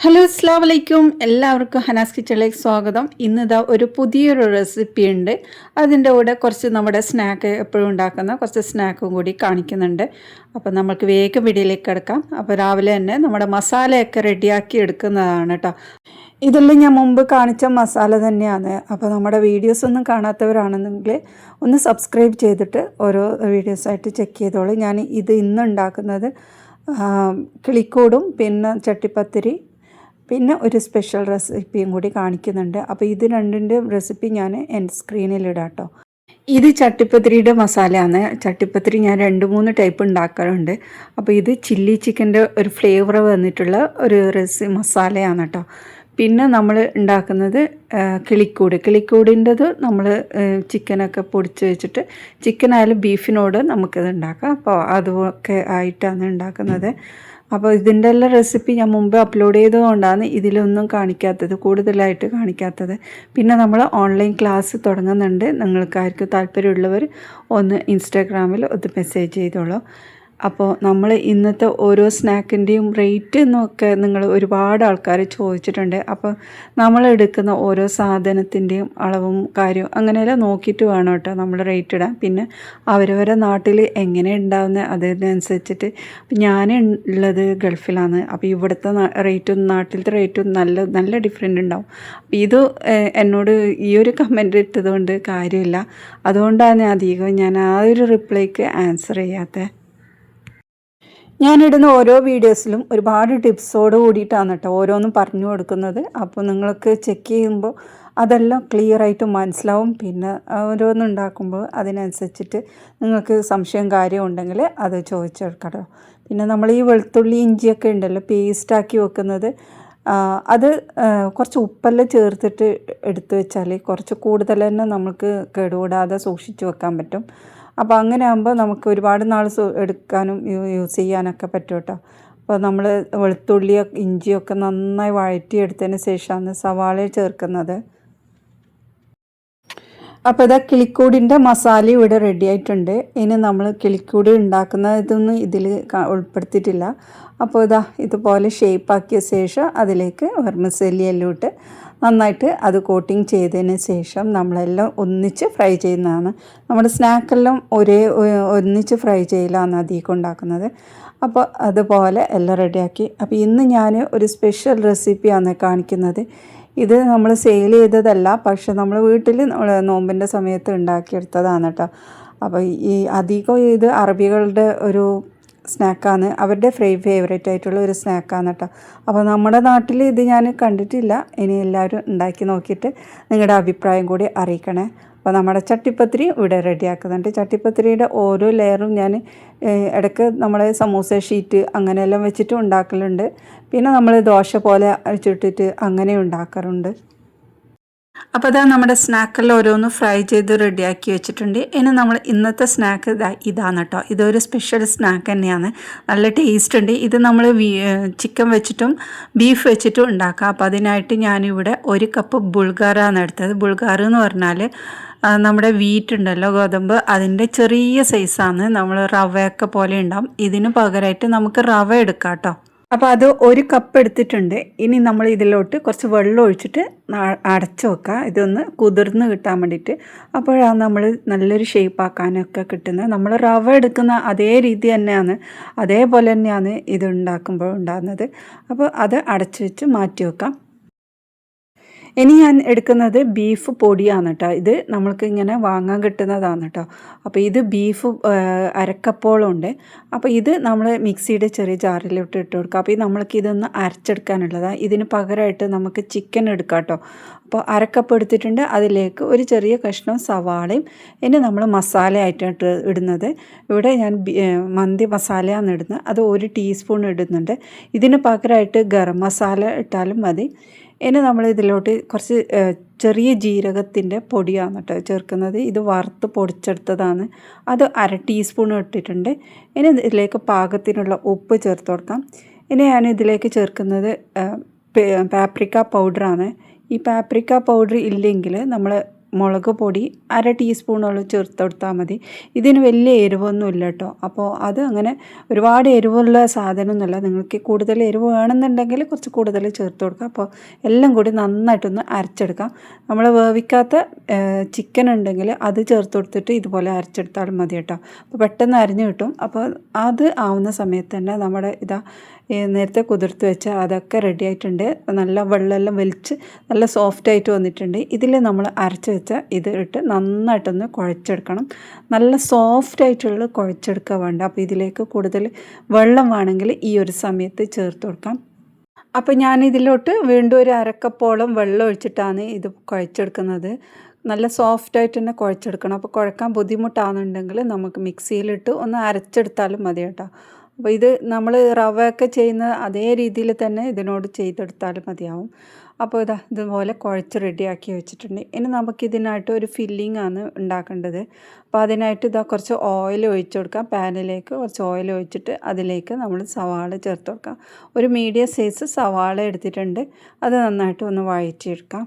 Hello അസ്സലാമു അലൈക്കും. എല്ലാവർക്കും ഹനാസ് കിച്ചണിലേക്ക് സ്വാഗതം. ഇന്നിതാ ഒരു പുതിയൊരു റെസിപ്പി ഉണ്ട്. അതിൻ്റെ കൂടെ കുറച്ച് നമ്മുടെ സ്നാക്ക് എപ്പോഴും ഉണ്ടാക്കുന്ന കുറച്ച് സ്നാക്കും കൂടി കാണിക്കുന്നുണ്ട്. അപ്പോൾ നമുക്ക് വേഗം വീഡിയോയിലേക്ക് കിടക്കാം. അപ്പോൾ രാവിലെ തന്നെ നമ്മുടെ മസാലയൊക്കെ റെഡിയാക്കി എടുക്കുന്നതാണ് കേട്ടോ. ഇതെല്ലാം ഞാൻ മുമ്പ് കാണിച്ച മസാല തന്നെയാണ്. അപ്പോൾ നമ്മുടെ വീഡിയോസ് ഒന്നും കാണാത്തവരാണെന്നെങ്കിൽ ഒന്ന് സബ്സ്ക്രൈബ് ചെയ്തിട്ട് ഓരോ വീഡിയോസായിട്ട് ചെക്ക് ചെയ്തോളൂ. ഞാൻ ഇന്ന് ഉണ്ടാക്കുന്നത് കിളിക്കൂടും പിന്നെ ചട്ടിപ്പത്തിരി പിന്നെ ഒരു സ്പെഷ്യൽ റെസിപ്പിയും കൂടി കാണിക്കുന്നുണ്ട്. അപ്പോൾ ഇത് രണ്ടിൻ്റെ റെസിപ്പി ഞാൻ എൻ്റെ സ്ക്രീനിലിടാം കേട്ടോ. ഇത് ചട്ടിപ്പത്തിരിയുടെ മസാലയാണ്. ചട്ടിപ്പത്തിരി ഞാൻ 2-3 ടൈപ്പ് ഉണ്ടാക്കാറുണ്ട്. അപ്പോൾ ഇത് ചില്ലി ചിക്കൻ്റെ ഒരു ഫ്ലേവർ വന്നിട്ടുള്ള ഒരു മസാലയാണ് കേട്ടോ. പിന്നെ നമ്മൾ ഉണ്ടാക്കുന്നത് കിളിക്കൂടിൻ്റെത് നമ്മൾ ചിക്കനൊക്കെ പൊടിച്ച് വെച്ചിട്ട് ചിക്കനായാലും ബീഫിനോട് നമുക്കിത് ഉണ്ടാക്കാം. അപ്പോൾ അതൊക്കെ ആയിട്ടാണ് ഉണ്ടാക്കുന്നത്. അപ്പോൾ ഇതിൻ്റെ എല്ലാം റെസിപ്പി ഞാൻ മുമ്പ് അപ്ലോഡ് ചെയ്തതുകൊണ്ടാണ് ഇതിലൊന്നും കാണിക്കാത്തത്, കൂടുതലായിട്ട് കാണിക്കാത്തത്. പിന്നെ നമ്മൾ ഓൺലൈൻ ക്ലാസ് തുടങ്ങുന്നുണ്ട്. നിങ്ങൾക്കാർക്ക് താല്പര്യമുള്ളവർ ഒന്ന് ഇൻസ്റ്റാഗ്രാമിൽ ഒന്ന് മെസ്സേജ് ചെയ്തോളൂ. അപ്പോൾ നമ്മൾ ഇന്നത്തെ ഓരോ സ്നാക്കിൻ്റെയും റേറ്റ് എന്നൊക്കെ നിങ്ങൾ ഒരുപാട് ആൾക്കാർ ചോദിച്ചിട്ടുണ്ട്. അപ്പോൾ നമ്മൾ എടുക്കുന്ന ഓരോ സാധനത്തിൻ്റെയും അളവും കാര്യവും അങ്ങനെയെല്ലാം നോക്കിയിട്ട് വേണം കേട്ടോ നമ്മൾ റേറ്റ് ഇടാൻ. പിന്നെ അവരവരെ നാട്ടിൽ എങ്ങനെ ഉണ്ടാവുന്നത് അതിനനുസരിച്ചിട്ട് ഞാൻ ഉള്ളത് ഗൾഫിലാണ്. അപ്പോൾ ഇവിടുത്തെ റേറ്റും നാട്ടിലത്തെ റേറ്റും നല്ല ഡിഫറെൻ്റ് ഉണ്ടാവും. അപ്പോൾ ഇത് എന്നോട് ഈ ഒരു കമൻറ്റ് ഇട്ടതുകൊണ്ട് കാര്യമില്ല. അതുകൊണ്ടാണ് അധികം ഞാൻ ആ ഒരു റിപ്ലൈക്ക് ആൻസർ ചെയ്യാത്തത്. ഞാനിടുന്ന ഓരോ വീഡിയോസിലും ഒരുപാട് ടിപ്സോട് കൂടിയിട്ടാണ് കേട്ടോ ഓരോന്നും പറഞ്ഞു കൊടുക്കുന്നത്. അപ്പോൾ നിങ്ങൾക്ക് ചെക്ക് ചെയ്യുമ്പോൾ അതെല്ലാം ക്ലിയറായിട്ട് മനസ്സിലാവും. പിന്നെ ഓരോന്നുണ്ടാക്കുമ്പോൾ അതിനനുസരിച്ചിട്ട് നിങ്ങൾക്ക് സംശയം കാര്യം ഉണ്ടെങ്കിൽ അത് ചോദിച്ചെടുക്കാം. പിന്നെ നമ്മൾ ഈ വെളുത്തുള്ളി ഇഞ്ചിയൊക്കെ ഉണ്ടല്ലോ പേസ്റ്റാക്കി വെക്കുന്നത്, അത് കുറച്ച് ഉപ്പെല്ലാം ചേർത്തിട്ട് എടുത്തു വെച്ചാൽ കുറച്ച് കൂടുതൽ തന്നെ നമുക്ക് കേടുകൂടാതെ സൂക്ഷിച്ച് വെക്കാൻ പറ്റും. അപ്പോൾ അങ്ങനെ ആകുമ്പോൾ നമുക്ക് ഒരുപാട് നാൾ എടുക്കാനും യൂസ് ചെയ്യാനൊക്കെ പറ്റും കേട്ടോ. അപ്പോൾ നമ്മൾ വെളുത്തുള്ളിയോ ഇഞ്ചിയൊക്കെ നന്നായി വഴറ്റിയെടുത്തതിന് ശേഷമാണ് സവാള ചേർക്കുന്നത്. അപ്പോൾ ഇതാ കിളിക്കൂടിൻ്റെ മസാല ഇവിടെ റെഡി ആയിട്ടുണ്ട്. ഇനി നമ്മൾ കിളിക്കൂടി ഇതൊന്നും ഇതിൽ ഉൾപ്പെടുത്തിയിട്ടില്ല. അപ്പോൾ ഇതുപോലെ ഷേപ്പാക്കിയ ശേഷം അതിലേക്ക് വെർമിസെല്ലിയെല്ലാം ഇട്ട് നന്നായിട്ട് അത് കോട്ടിങ് ചെയ്തതിന് ശേഷം നമ്മളെല്ലാം ഒന്നിച്ച് ഫ്രൈ ചെയ്യുന്നതാണ്. നമ്മുടെ സ്നാക്കെല്ലാം ഒന്നിച്ച് ഫ്രൈ ചെയ്യലാണ് അധികം ഉണ്ടാക്കുന്നത്. അപ്പോൾ അതുപോലെ എല്ലാം റെഡിയാക്കി. അപ്പോൾ ഇന്ന് ഞാൻ ഒരു സ്പെഷ്യൽ റെസിപ്പിയാണ് കാണിക്കുന്നത്. ഇത് നമ്മൾ സെയിൽ ചെയ്തതല്ല, പക്ഷെ നമ്മൾ വീട്ടിൽ നമ്മൾ നോമ്പിൻ്റെ സമയത്ത് ഉണ്ടാക്കിയെടുത്തതാണ് കേട്ടോ. അപ്പോൾ ഈ അധികം ഇത് അറബികളുടെ ഒരു സ്നാക്കാണ്, അവരുടെ ഫേവറേറ്റ് ആയിട്ടുള്ള ഒരു സ്നാക്കാണ് കേട്ടോ. അപ്പോൾ നമ്മുടെ നാട്ടിൽ ഇത് ഞാൻ കണ്ടിട്ടില്ല. ഇനി എല്ലാവരും ഉണ്ടാക്കി നോക്കിയിട്ട് നിങ്ങളുടെ അഭിപ്രായം കൂടി അറിയിക്കണേ. അപ്പോൾ നമ്മുടെ ചട്ടിപ്പത്തിരി ഇവിടെ റെഡിയാക്കുന്നുണ്ട്. ചട്ടിപ്പത്തിരിയുടെ ഓരോ ലെയറും ഞാൻ ഇടയ്ക്ക് നമ്മളെ സമൂസ ഷീറ്റ് അങ്ങനെയെല്ലാം വെച്ചിട്ട് ഉണ്ടാക്കലുണ്ട്. പിന്നെ നമ്മൾ ദോശ പോലെ ചുട്ടിട്ട് അങ്ങനെ ഉണ്ടാക്കാറുണ്ട്. അപ്പോൾ നമ്മുടെ സ്നാക്കെല്ലാം ഓരോന്ന് ഫ്രൈ ചെയ്ത് റെഡിയാക്കി വെച്ചിട്ടുണ്ട്. ഇനി നമ്മൾ ഇന്നത്തെ സ്നാക്ക് ഇതാണ് കേട്ടോ. ഇതൊരു സ്പെഷ്യൽ സ്നാക്ക് തന്നെയാണ്, നല്ല ടേസ്റ്റ് ഉണ്ട്. ഇത് നമ്മൾ ചിക്കൻ വെച്ചിട്ടും ബീഫ് വെച്ചിട്ടും ഉണ്ടാക്കാം. അപ്പോൾ അതിനായിട്ട് ഞാനിവിടെ 1 കപ്പ് ബുൾഗാറാണ് എടുത്തത്. ബുൾഗാർ എന്ന് പറഞ്ഞാൽ നമ്മുടെ വീറ്റ് ഉണ്ടല്ലോ, ഗോതമ്പ്, അതിൻ്റെ ചെറിയ സൈസാണ്. നമ്മൾ റവയൊക്കെ പോലെ ഉണ്ടാവും. ഇതിന് പകരമായിട്ട് നമുക്ക് റവ എടുക്കാം കേട്ടോ. അപ്പോൾ അത് 1 കപ്പ് എടുത്തിട്ടുണ്ട്. ഇനി നമ്മൾ ഇതിലോട്ട് കുറച്ച് വെള്ളം ഒഴിച്ചിട്ട് അടച്ചു വെക്കുക, ഇതൊന്ന് കുതിർന്ന് കിട്ടാൻ വേണ്ടിയിട്ട്. അപ്പോഴാണ് നമ്മൾ നല്ലൊരു ഷേപ്പാക്കാനൊക്കെ കിട്ടുന്നത്. നമ്മൾ റവ എടുക്കുന്ന അതേ രീതി തന്നെയാണ്, അതേപോലെ തന്നെയാണ് ഇത് ഉണ്ടാക്കുമ്പോൾ ഉണ്ടാകുന്നത്. അപ്പോൾ അത് അടച്ചു വെച്ച് മാറ്റി വെക്കാം. ഇനി ഞാൻ എടുക്കുന്നത് ബീഫ് പൊടിയാണ് കേട്ടോ. ഇത് നമ്മൾക്ക് ഇങ്ങനെ വാങ്ങാൻ കിട്ടുന്നതാണ് കേട്ടോ. അപ്പോൾ ഇത് ബീഫ് അരക്കപ്പോളുണ്ട്. അപ്പോൾ ഇത് നമ്മൾ മിക്സിയുടെ ചെറിയ ജാറിലോട്ട് ഇട്ട് കൊടുക്കുക. അപ്പോൾ നമ്മൾക്ക് ഇതൊന്ന് അരച്ചെടുക്കാനുള്ളതാണ്. ഇതിന് പകരമായിട്ട് നമുക്ക് ചിക്കൻ എടുക്കാം കേട്ടോ. അപ്പോൾ അരക്കപ്പ് എടുത്തിട്ടുണ്ട്. അതിലേക്ക് ഒരു ചെറിയ കഷ്ണം സവാളയും. ഇനി നമ്മൾ മസാലയായിട്ടാണ് ഇടുന്നത്. ഇവിടെ ഞാൻ മന്തി മസാലയാണ് ഇടുന്നത്. അത് 1 ടീസ്പൂൺ ഇടുന്നുണ്ട്. ഇതിന് പകരമായിട്ട് ഗരം മസാല ഇട്ടാലും മതി. ഇനി നമ്മൾ ഇതിലോട്ട് കുറച്ച് ചെറിയ ജീരകത്തിൻ്റെ പൊടിയാണ് കേട്ടോ ചേർക്കുന്നത്. ഇത് വറുത്ത് പൊടിച്ചെടുത്തതാണ്. അത് 1/2 ടീസ്പൂൺ ഇട്ടിട്ടുണ്ട്. ഇനി ഇതിലേക്ക് പാകത്തിനുള്ള ഉപ്പ് ചേർത്ത് കൊടുക്കാം. ഇനി ഞാൻ ഇതിലേക്ക് ചേർക്കുന്നത് പാപ്രിക്ക പൗഡറാണ്. ഈ പാപ്രിക്ക പൗഡർ ഇല്ലെങ്കിൽ നമ്മൾ മുളക് പൊടി 1/2 ടീസ്പൂണോളം ചേർത്ത് കൊടുത്താൽ മതി. ഇതിന് വലിയ എരിവൊന്നും ഇല്ല കേട്ടോ. അപ്പോൾ അത് അങ്ങനെ ഒരുപാട് എരിവുള്ള സാധനമൊന്നുമല്ല. നിങ്ങൾക്ക് കൂടുതൽ എരിവ് വേണമെന്നുണ്ടെങ്കിൽ കുറച്ച് കൂടുതൽ ചേർത്ത് കൊടുക്കാം. അപ്പോൾ എല്ലാം കൂടി നന്നായിട്ടൊന്ന് അരച്ചെടുക്കാം. നമ്മൾ വേവിക്കാത്ത ചിക്കൻ ഉണ്ടെങ്കിൽ അത് ചേർത്ത് കൊടുത്തിട്ട് ഇതുപോലെ അരച്ചെടുത്താലും മതി കേട്ടോ. അപ്പോൾ പെട്ടെന്ന് അരിഞ്ഞ് കിട്ടും. അപ്പോൾ അത് ആവുന്ന സമയത്ത് തന്നെ നമ്മുടെ നേരത്തെ കുതിർത്ത് വെച്ച അതൊക്കെ റെഡി ആയിട്ടുണ്ട്. നല്ല വെള്ളമെല്ലാം വലിച്ച് നല്ല സോഫ്റ്റായിട്ട് വന്നിട്ടുണ്ട്. ഇതിൽ നമ്മൾ അരച്ച് വെച്ച ഇത് ഇട്ട് നന്നായിട്ടൊന്ന് കുഴച്ചെടുക്കണം. നല്ല സോഫ്റ്റായിട്ടുള്ള കുഴച്ചെടുക്കുക വേണ്ട. അപ്പോൾ ഇതിലേക്ക് കൂടുതൽ വെള്ളം വേണമെങ്കിൽ ഈ ഒരു സമയത്ത് ചേർത്ത് കൊടുക്കാം. അപ്പോൾ ഞാനിതിലോട്ട് വീണ്ടും ഒരു 1/2 കപ്പോളം വെള്ളം ഒഴിച്ചിട്ടാണ് ഇത് കുഴച്ചെടുക്കുന്നത്. നല്ല സോഫ്റ്റായിട്ട് തന്നെ കുഴച്ചെടുക്കണം. അപ്പോൾ കുഴക്കാൻ ബുദ്ധിമുട്ടാണെന്നുണ്ടെങ്കിൽ നമുക്ക് മിക്സിയിലിട്ട് ഒന്ന് അരച്ചെടുത്താലും മതി കേട്ടോ. അപ്പോൾ ഇത് നമ്മൾ റവയൊക്കെ ചെയ്യുന്ന അതേ രീതിയിൽ തന്നെ ഇതിനോട് ചെയ്തെടുത്താലും മതിയാവും. അപ്പോൾ ഇതുപോലെ കുഴച്ച് റെഡിയാക്കി വെച്ചിട്ടുണ്ട്. ഇനി നമുക്കിതിനായിട്ട് ഒരു ഫില്ലിംഗ് ആണ് ഉണ്ടാക്കേണ്ടത്. അപ്പോൾ അതിനായിട്ട് കുറച്ച് ഓയിൽ ഒഴിച്ച് കൊടുക്കാം. പാനിലേക്ക് കുറച്ച് ഓയിൽ ഒഴിച്ചിട്ട് അതിലേക്ക് നമ്മൾ സവാള ചേർത്ത് കൊടുക്കാം. ഒരു മീഡിയം സൈസ് സവാള എടുത്തിട്ടുണ്ട്. അത് നന്നായിട്ട് ഒന്ന് വഴറ്റിയെടുക്കാം.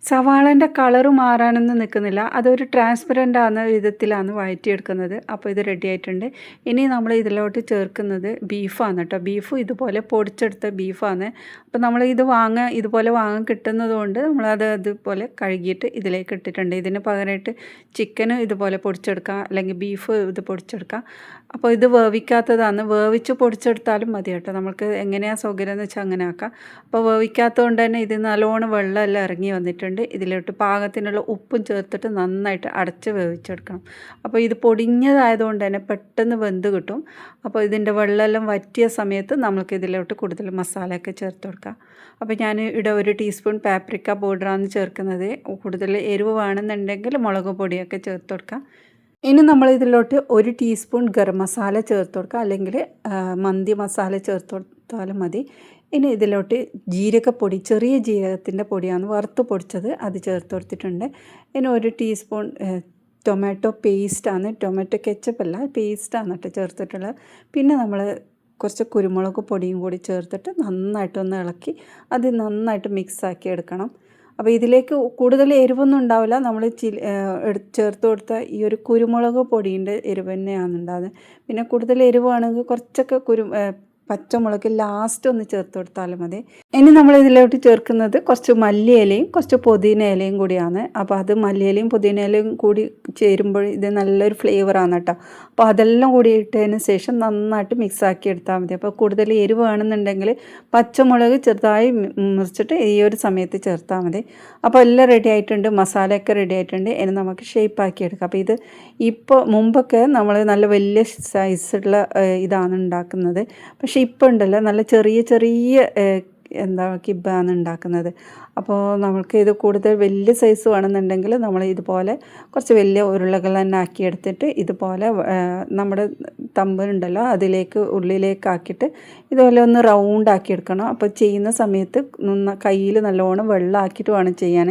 സവാളൻ്റെ കളറ് മാറാനൊന്നും നിൽക്കുന്നില്ല. അതൊരു ട്രാൻസ്പെറൻ്റ് ആകുന്ന വിധത്തിലാണ് വഴറ്റിയെടുക്കുന്നത്. അപ്പോൾ ഇത് റെഡി ആയിട്ടുണ്ട്. ഇനി നമ്മൾ ഇതിലോട്ട് ചേർക്കുന്നത് ബീഫാണ് കേട്ടോ. ബീഫ് ഇതുപോലെ പൊടിച്ചെടുത്ത ബീഫാണ്. അപ്പോൾ നമ്മൾ ഇതുപോലെ വാങ്ങാൻ കിട്ടുന്നത് കൊണ്ട് നമ്മളത് അതുപോലെ കഴുകിയിട്ട് ഇതിലേക്ക് ഇട്ടിട്ടുണ്ട്. ഇതിന് പകരമായിട്ട് ചിക്കന് ഇതുപോലെ പൊടിച്ചെടുക്കാം, അല്ലെങ്കിൽ ബീഫ് ഇത് പൊടിച്ചെടുക്കാം. അപ്പോൾ ഇത് വേവിക്കാത്തതാണ്. വേവിച്ച് പൊടിച്ചെടുത്താലും മതി കേട്ടോ. നമുക്ക് എങ്ങനെയാണ് സൗകര്യം എന്ന് വെച്ചാൽ അങ്ങനെ ആക്കാം. അപ്പോൾ വേവിക്കാത്തത് കൊണ്ട് തന്നെ ഇത് നല്ലോണം വെള്ളമെല്ലാം ഇറങ്ങി വന്നിട്ടുണ്ട്. ഇതിലോട്ട് പാകത്തിനുള്ള ഉപ്പും ചേർത്തിട്ട് നന്നായിട്ട് അടച്ച് വേവിച്ചെടുക്കണം. അപ്പോൾ ഇത് പൊടിഞ്ഞതായതുകൊണ്ട് തന്നെ പെട്ടെന്ന് വെന്ത് കിട്ടും. അപ്പോൾ ഇതിൻ്റെ വെള്ളമെല്ലാം വറ്റിയ സമയത്ത് നമുക്ക് ഇതിലോട്ട് കൂടുതൽ മസാലയൊക്കെ ചേർത്ത് കൊടുക്കാം. അപ്പോൾ ഞാൻ ഇവിടെ 1 ടീസ്പൂൺ പാപ്രിക്ക പൗഡറാണ് ചേർക്കുന്നത്. കൂടുതൽ എരിവ് വേണമെന്നുണ്ടെങ്കിൽ മുളക് പൊടിയൊക്കെ ചേർത്ത് കൊടുക്കാം. ഇനി നമ്മൾ ഇതിലോട്ട് 1 ടീസ്പൂൺ ഗരം മസാല ചേർത്ത് കൊടുക്കുക, അല്ലെങ്കിൽ മന്തി മസാല ചേർത്ത് കൊടുത്താലും മതി. ഇനി ഇതിലോട്ട് ജീരകപ്പൊടി, ചെറിയ ജീരകത്തിൻ്റെ പൊടിയാണ് വറുത്ത് പൊടിച്ചത്, അത് ചേർത്ത് കൊടുത്തിട്ടുണ്ട്. ഇനി 1 ടീസ്പൂൺ ടൊമാറ്റോ പേസ്റ്റാണ്, ടൊമാറ്റോ കെച്ചപ്പല്ല, പേസ്റ്റാണ് കേട്ടോ ചേർത്തിട്ടുള്ളത്. പിന്നെ നമ്മൾ കുറച്ച് കുരുമുളക് പൊടിയും കൂടി ചേർത്തിട്ട് നന്നായിട്ടൊന്ന് ഇളക്കി അത് നന്നായിട്ട് മിക്സാക്കി എടുക്കണം. അപ്പോൾ ഇതിലേക്ക് കൂടുതൽ എരിവൊന്നും ഉണ്ടാവില്ല. നമ്മൾ ചേർത്ത് കൊടുത്ത ഈ ഒരു കുരുമുളക് പൊടീൻ്റെ എരിവ് തന്നെയാണ് ഉണ്ടാകുന്നത്. പിന്നെ കൂടുതൽ എരിവാണെങ്കിൽ കുറച്ചൊക്കെ പച്ചമുളക് ലാസ്റ്റ് ഒന്ന് ചേർത്ത് കൊടുത്താലും മതി. ഇനി നമ്മൾ ഇതിലോട്ട് ചേർക്കുന്നത് കുറച്ച് മല്ലിയിലയും കുറച്ച് പുതിന ഇലയും കൂടിയാണ്. അപ്പോൾ അത് മല്ലിയിലയും പുതിന ഇലയും കൂടി ചേരുമ്പോൾ ഇത് നല്ലൊരു ഫ്ലേവറാണ് കേട്ടോ. അപ്പോൾ അതെല്ലാം കൂടി ഇട്ടതിന് ശേഷം നന്നായിട്ട് മിക്സാക്കി എടുത്താൽ മതി. അപ്പോൾ കൂടുതൽ എരിവ് വേണമെന്നുണ്ടെങ്കിൽ പച്ചമുളക് ചെറുതായി മുറിച്ചിട്ട് ഈ ഒരു സമയത്ത് ചേർത്താൽ മതി. അപ്പോൾ എല്ലാം റെഡി ആയിട്ടുണ്ട്, മസാലയൊക്കെ റെഡി ആയിട്ടുണ്ട്. ഇനി നമുക്ക് ഷേപ്പാക്കി എടുക്കാം. അപ്പോൾ ഇപ്പോൾ മുമ്പൊക്കെ നമ്മൾ നല്ല വലിയ സൈസുള്ള ഇതാണ് ഉണ്ടാക്കുന്നത്. പക്ഷേ ഇപ്പോൾ ഉണ്ടല്ലോ നല്ല ചെറിയ കിബ്ബാണ് ഉണ്ടാക്കുന്നത്. അപ്പോൾ നമ്മൾക്ക് ഇത് കൂടുതൽ വലിയ സൈസ് വേണമെന്നുണ്ടെങ്കിൽ നമ്മൾ ഇതുപോലെ കുറച്ച് വലിയ ഉരുളകൾ തന്നെ ആക്കിയെടുത്തിട്ട് ഇതുപോലെ നമ്മുടെ തമ്പുണ്ടല്ലോ അതിലേക്ക് ഉള്ളിലേക്കാക്കിയിട്ട് ഇതുപോലെ ഒന്ന് റൗണ്ട് ആക്കിയെടുക്കണം. അപ്പോൾ ചെയ്യുന്ന സമയത്ത് കയ്യിൽ നല്ലോണം വെള്ളമാക്കിയിട്ട് വേണം ചെയ്യാൻ,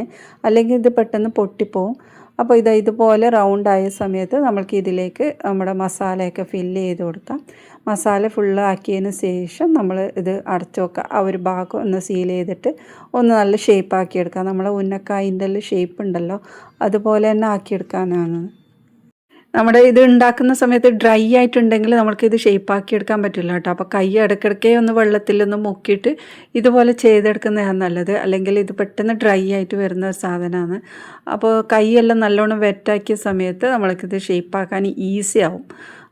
അല്ലെങ്കിൽ ഇത് പെട്ടെന്ന് പൊട്ടിപ്പോവും. അപ്പോൾ ഇതുപോലെ റൗണ്ടായ സമയത്ത് നമ്മൾക്ക് ഇതിലേക്ക് നമ്മുടെ മസാലയൊക്കെ ഫില്ല് ചെയ്ത് കൊടുക്കാം. മസാല ഫുള്ള് ആക്കിയതിന് ശേഷം നമ്മൾ ഇത് അടച്ചു വെക്കുക. ആ ഒരു ഭാഗം ഒന്ന് സീൽ ചെയ്തിട്ട് ഒന്ന് നല്ല ഷേപ്പാക്കി എടുക്കാം. നമ്മളെ ഉന്നക്കായിൻ്റെ ഷേപ്പ് ഉണ്ടല്ലോ അതുപോലെ തന്നെ ആക്കിയെടുക്കാനാണ്. നമ്മുടെ ഇത് ഉണ്ടാക്കുന്ന സമയത്ത് ഡ്രൈ ആയിട്ടുണ്ടെങ്കിൽ നമ്മൾക്കിത് ഷേപ്പാക്കി എടുക്കാൻ പറ്റില്ല കേട്ടോ. അപ്പോൾ കൈ ഇടയ്ക്കിടയ്ക്കേ ഒന്ന് വെള്ളത്തിലൊന്ന് മുക്കിയിട്ട് ഇതുപോലെ ചെയ്തെടുക്കുന്നതാണ് നല്ലത്. അല്ലെങ്കിൽ ഇത് പെട്ടെന്ന് ഡ്രൈ ആയിട്ട് വരുന്ന ഒരു സാധനമാണ്. അപ്പോൾ കൈയെല്ലാം നല്ലോണം വെറ്റാക്കിയ സമയത്ത് നമ്മൾക്കിത് ഷേപ്പാക്കാൻ ഈസി ആവും.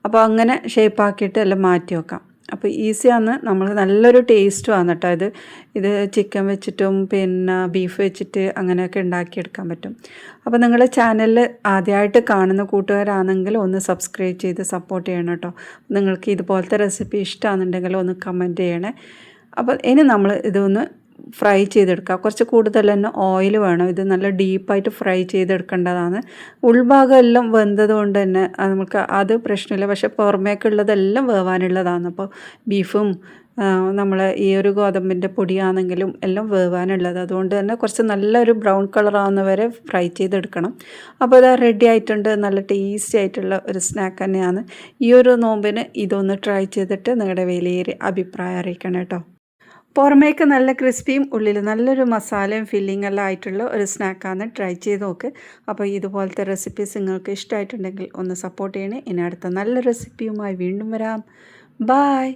അപ്പോൾ അങ്ങനെ ഷേപ്പാക്കിയിട്ട് എല്ലാം മാറ്റി വെക്കാം. അപ്പോൾ ഈസിയാണ്, നമ്മൾ നല്ലൊരു ടേസ്റ്റുമാണ് കേട്ടോ. ഇത് ചിക്കൻ വെച്ചിട്ടും പിന്നെ ബീഫ് വെച്ചിട്ട് അങ്ങനെയൊക്കെ ഉണ്ടാക്കിയെടുക്കാൻ പറ്റും. അപ്പോൾ നിങ്ങളുടെ ചാനലിൽ ആദ്യമായിട്ട് കാണുന്ന കൂട്ടുകാരാണെങ്കിൽ ഒന്ന് സബ്സ്ക്രൈബ് ചെയ്ത് സപ്പോർട്ട് ചെയ്യണം കേട്ടോ. നിങ്ങൾക്ക് ഇതുപോലത്തെ റെസിപ്പി ഇഷ്ടമാണെന്നുണ്ടെങ്കിൽ ഒന്ന് കമൻറ്റ് ചെയ്യണേ. അപ്പോൾ ഇനി നമ്മൾ ഇതൊന്ന് ഫ്രൈ ചെയ്തെടുക്കുക. കുറച്ച് കൂടുതൽ തന്നെ ഓയിൽ വേണം. ഇത് നല്ല ഡീപ്പായിട്ട് ഫ്രൈ ചെയ്തെടുക്കേണ്ടതാണ്. ഉൾഭാഗം എല്ലാം വെന്തത് കൊണ്ട് തന്നെ നമുക്ക് അത് പ്രശ്നമില്ല. പക്ഷേ പുറമേക്കുള്ളതെല്ലാം വേവാനുള്ളതാണ്. അപ്പോൾ ബീഫും നമ്മൾ ഈ ഒരു ഗോതമ്പിൻ്റെ പൊടിയാണെങ്കിലും എല്ലാം വേവാനുള്ളത്. അതുകൊണ്ട് തന്നെ കുറച്ച് നല്ലൊരു ബ്രൗൺ കളറാവുന്ന വരെ ഫ്രൈ ചെയ്തെടുക്കണം. അപ്പോൾ ഇത് റെഡി ആയിട്ടുണ്ട്. നല്ല ടേസ്റ്റി ആയിട്ടുള്ള ഒരു സ്നാക്ക് തന്നെയാണ്. ഈ ഒരു നോമ്പിന് ഇതൊന്ന് ട്രൈ ചെയ്തിട്ട് നിങ്ങളുടെ വലിയൊരു അഭിപ്രായം അറിയിക്കണം കേട്ടോ. പുറമേക്ക് നല്ല ക്രിസ്പിയും ഉള്ളിൽ നല്ലൊരു മസാലയും ഫില്ലിംഗ് എല്ലാം ആയിട്ടുള്ള ഒരു സ്നാക്കാണ്. ട്രൈ ചെയ്ത് നോക്ക്. അപ്പോൾ ഇതുപോലത്തെ റെസിപ്പീസ് നിങ്ങൾക്ക് ഇഷ്ടമായിട്ടുണ്ടെങ്കിൽ ഒന്ന് സപ്പോർട്ട് ചെയ്യണേ. ഇനി അടുത്ത നല്ല റെസിപ്പിയുമായി വീണ്ടും വരാം. ബായ്.